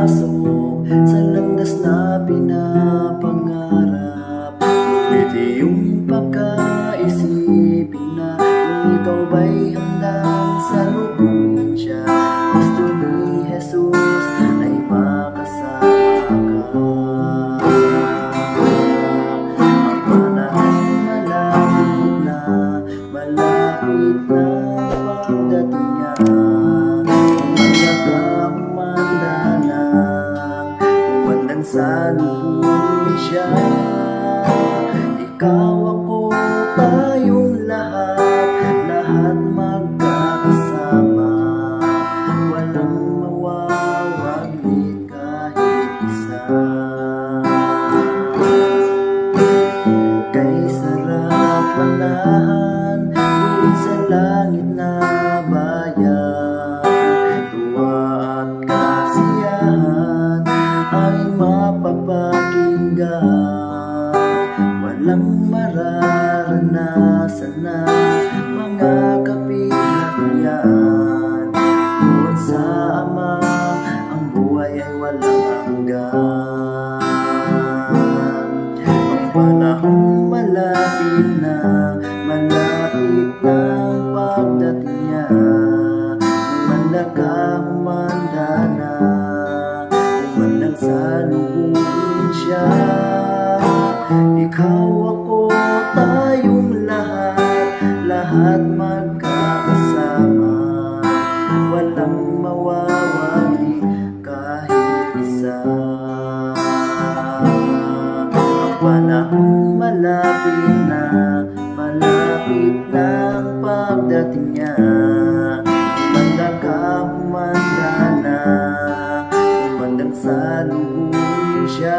papasok sa landas na pinapangarap. Pwede yung pagkaisipin na kung ikaw ba'y handang salubungin siya. Gusto ni Jesus ay makasama ka. Ang panahon malapit na pagdating niya. Umandang salubungin siya. Ikaw, ako, tayong lahat magkakasama. Walang mawawaglit kahit isa. Kay sarap manahan doon sa langit na bayan. Tuwa at kasiyahan ay mapapakinggan. Walang mararanasan na mga kapighatian. Doon sa Ama ang buhay ay walang hanggan. Ang panahon malapit na ang pagdating niya. Umanda ka, umanda na, umandang salubungin siya. Ikaw, ako, tayong lahat magkakasama. Walang mawawali kahit isa. Ang panahon malapit na ang pagdating niya. Umanda ka, umanda na, umandang salubungin siya.